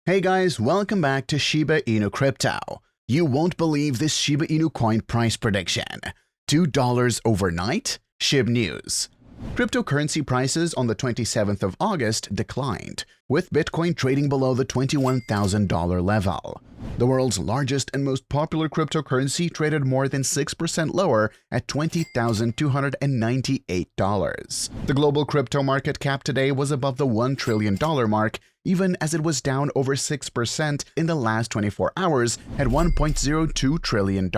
Hey guys, welcome back to Shiba Inu Crypto. You won't believe this Shiba Inu Coin price prediction. $2 overnight? Shib News. Cryptocurrency prices on the 27th of August declined, with Bitcoin trading below the $21,000 level. The world's largest and most popular cryptocurrency traded more than 6% lower at $20,298. The global crypto market cap today was above the $1 trillion mark, even as it was down over 6% in the last 24 hours at $1.02 trillion,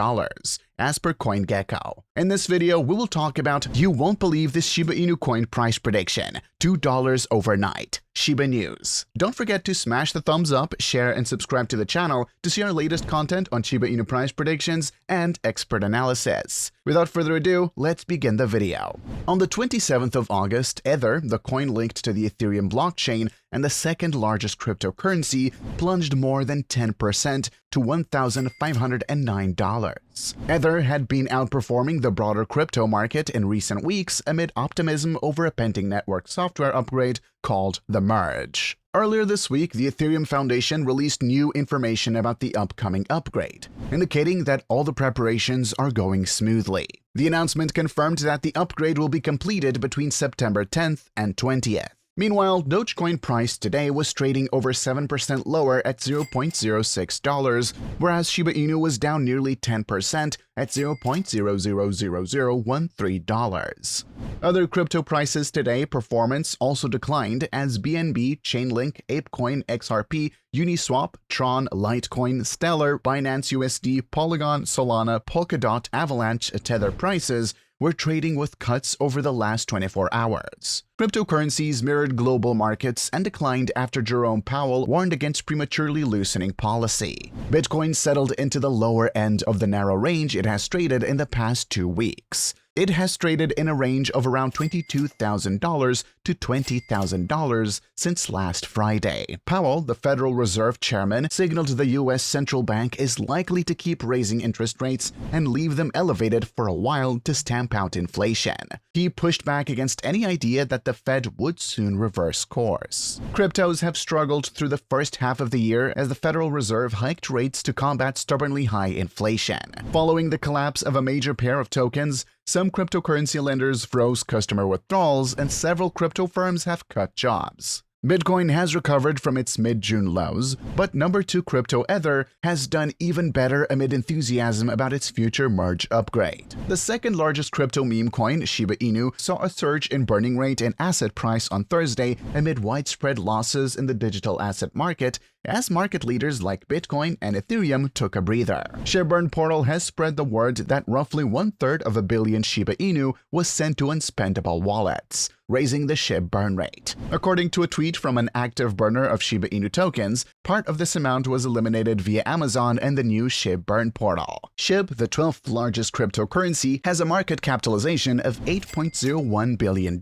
as per CoinGecko. In this video, we will talk about you won't believe this Shiba Inu coin price prediction, $2 overnight. Shiba News. Don't forget to smash the thumbs up, share, and subscribe to the channel to see our latest content on Shiba Inu price predictions and expert analysis. Without further ado, let's begin the video. On the 27th of August, Ether, the coin linked to the Ethereum blockchain and the second largest cryptocurrency, plunged more than 10% to $1,509. Ether had been outperforming the broader crypto market in recent weeks amid optimism over a pending network software upgrade called the Merge. Earlier this week, the Ethereum Foundation released new information about the upcoming upgrade, indicating that all the preparations are going smoothly. The announcement confirmed that the upgrade will be completed between September 10th and 20th. Meanwhile, Dogecoin price today was trading over 7% lower at $0.06, whereas Shiba Inu was down nearly 10% at $0.000013. Other crypto prices today performance also declined as BNB, Chainlink, ApeCoin, XRP, Uniswap, Tron, Litecoin, Stellar, Binance USD, Polygon, Solana, Polkadot, Avalanche, Tether prices were trading with cuts over the last 24 hours. Cryptocurrencies mirrored global markets and declined after Jerome Powell warned against prematurely loosening policy. Bitcoin settled into the lower end of the narrow range it has traded in the past 2 weeks. It has traded in a range of around $22,000 to $20,000 since last Friday. Powell, the Federal Reserve Chairman, signaled the U.S. Central Bank is likely to keep raising interest rates and leave them elevated for a while to stamp out inflation. He pushed back against any idea that the Fed would soon reverse course. Cryptos have struggled through the first half of the year as the Federal Reserve hiked rates to combat stubbornly high inflation. Following the collapse of a major pair of tokens, some cryptocurrency lenders froze customer withdrawals and several crypto firms have cut jobs. Bitcoin has recovered from its mid-June lows, but number 2 crypto Ether has done even better amid enthusiasm about its future merge upgrade. The second largest crypto meme coin, Shiba Inu, saw a surge in burning rate and asset price on Thursday amid widespread losses in the digital asset market as market leaders like Bitcoin and Ethereum took a breather. ShibBurn portal has spread the word that roughly 1/3 of a billion Shiba Inu was sent to unspendable wallets, raising the Shib burn rate. According to a tweet from an active burner of Shiba Inu tokens, part of this amount was eliminated via Amazon and the new Shib burn portal. Shib, the 12th largest cryptocurrency, has a market capitalization of $8.01 billion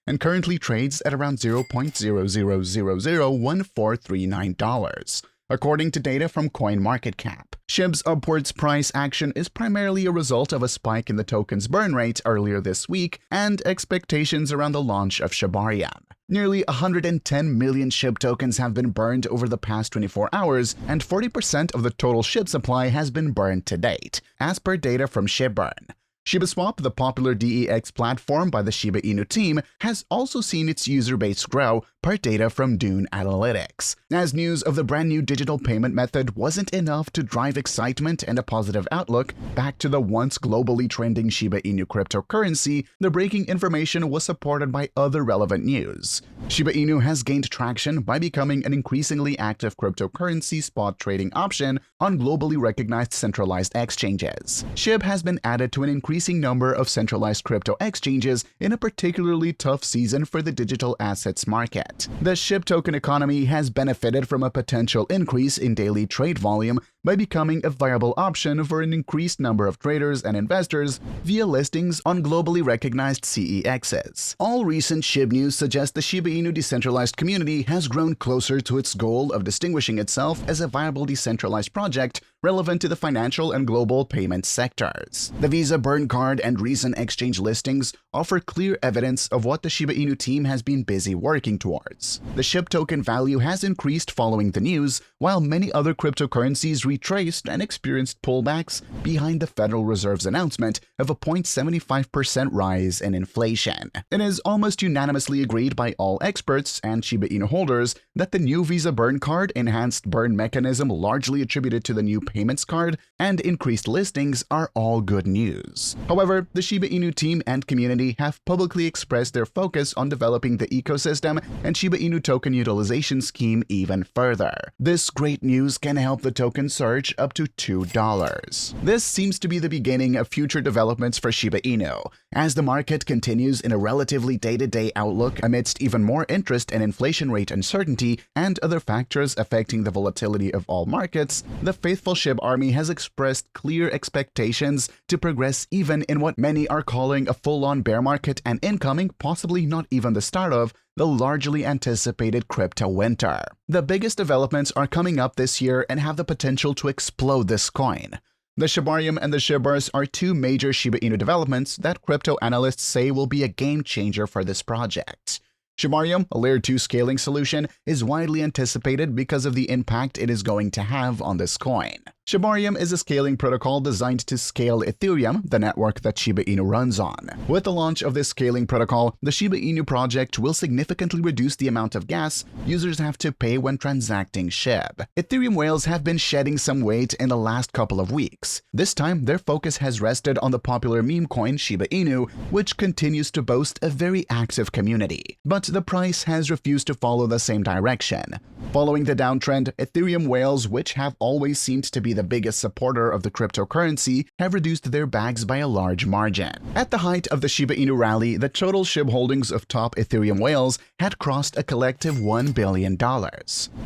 and currently trades at around $0.00001439. According to data from CoinMarketCap. Shib's upwards price action is primarily a result of a spike in the token's burn rate earlier this week and expectations around the launch of Shibarium. Nearly 110 million Shib tokens have been burned over the past 24 hours, and 40% of the total Shib supply has been burned to date, as per data from ShibBurn. ShibaSwap, the popular DEX platform by the Shiba Inu team, has also seen its user base grow, per data from Dune Analytics. As news of the brand new digital payment method wasn't enough to drive excitement and a positive outlook back to the once globally trending Shiba Inu cryptocurrency, the breaking information was supported by other relevant news. Shiba Inu has gained traction by becoming an increasingly active cryptocurrency spot trading option on globally recognized centralized exchanges. Shib has been added to an increasing number of centralized crypto exchanges in a particularly tough season for the digital assets market. The Shib token economy has benefited from a potential increase in daily trade volume by becoming a viable option for an increased number of traders and investors via listings on globally recognized CEXs. All recent SHIB news suggests the Shiba Inu decentralized community has grown closer to its goal of distinguishing itself as a viable decentralized project relevant to the financial and global payment sectors. The Visa burn card and recent exchange listings offer clear evidence of what the Shiba Inu team has been busy working towards. The SHIB token value has increased following the news, while many other cryptocurrencies retraced and experienced pullbacks behind the Federal Reserve's announcement of a 0.75% rise in inflation. It is almost unanimously agreed by all experts and Shiba Inu holders that the new Visa burn card enhanced burn mechanism largely attributed to the new payments card and increased listings are all good news. However, the Shiba Inu team and community have publicly expressed their focus on developing the ecosystem and Shiba Inu token utilization scheme even further. This great news can help the token surge up to $2. This seems to be the beginning of future developments for Shiba Inu. As the market continues in a relatively day-to-day outlook amidst even more interest and inflation rate uncertainty and other factors affecting the volatility of all markets, the faithful SHIB army has expressed clear expectations to progress even in what many are calling a full-on bear market and incoming, possibly not even the start of, the largely anticipated crypto winter. The biggest developments are coming up this year and have the potential to explode this coin. The Shibarium and the Shibburst are two major Shiba Inu developments that crypto analysts say will be a game changer for this project. Shibarium, a Layer 2 scaling solution, is widely anticipated because of the impact it is going to have on this coin. Shibarium is a scaling protocol designed to scale Ethereum, the network that Shiba Inu runs on. With the launch of this scaling protocol, the Shiba Inu project will significantly reduce the amount of gas users have to pay when transacting SHIB. Ethereum whales have been shedding some weight in the last couple of weeks. This time, their focus has rested on the popular meme coin Shiba Inu, which continues to boast a very active community. But the price has refused to follow the same direction. Following the downtrend, Ethereum whales, which have always seemed to be the biggest supporter of the cryptocurrency, have reduced their bags by a large margin. At the height of the Shiba Inu rally, the total SHIB holdings of top Ethereum whales had crossed a collective $1 billion.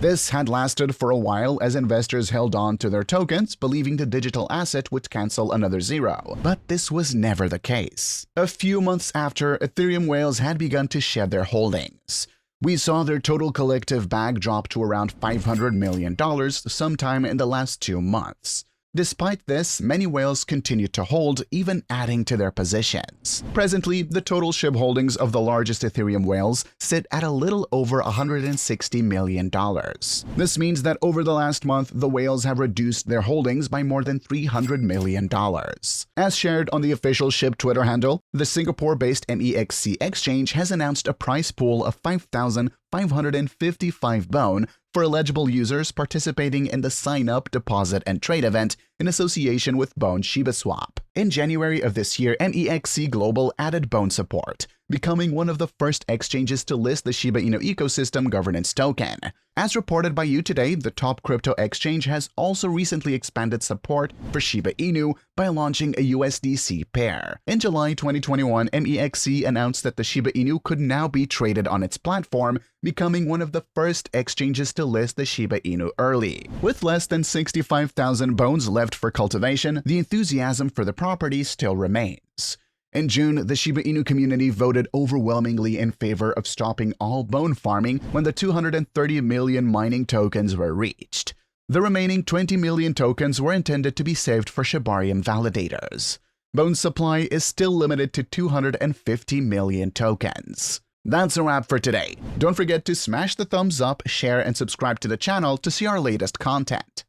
This had lasted for a while as investors held on to their tokens, believing the digital asset would cancel another zero. But this was never the case. A few months after, Ethereum whales had begun to shed their holdings. We saw their total collective bag drop to around $500 million sometime in the last 2 months. Despite this, many whales continue to hold, even adding to their positions. Presently, the total SHIB holdings of the largest Ethereum whales sit at a little over $160 million. This means that over the last month, the whales have reduced their holdings by more than $300 million. As shared on the official SHIB Twitter handle, the Singapore-based MEXC exchange has announced a price pool of 5,555 BON for eligible users participating in the Sign Up, Deposit, and Trade event in association with Bone ShibaSwap. In January of this year, MEXC Global added Bone support, becoming one of the first exchanges to list the Shiba Inu ecosystem governance token. As reported by You Today, the top crypto exchange has also recently expanded support for Shiba Inu by launching a USDC pair. In July 2021, MEXC announced that the Shiba Inu could now be traded on its platform, becoming one of the first exchanges to list the Shiba Inu early. With less than 65,000 bones left for cultivation, the enthusiasm for the property still remains. In June, the Shiba Inu community voted overwhelmingly in favor of stopping all bone farming when the 230 million mining tokens were reached. The remaining 20 million tokens were intended to be saved for Shibarium validators. Bone supply is still limited to 250 million tokens. That's a wrap for today. Don't forget to smash the thumbs up, share, and subscribe to the channel to see our latest content.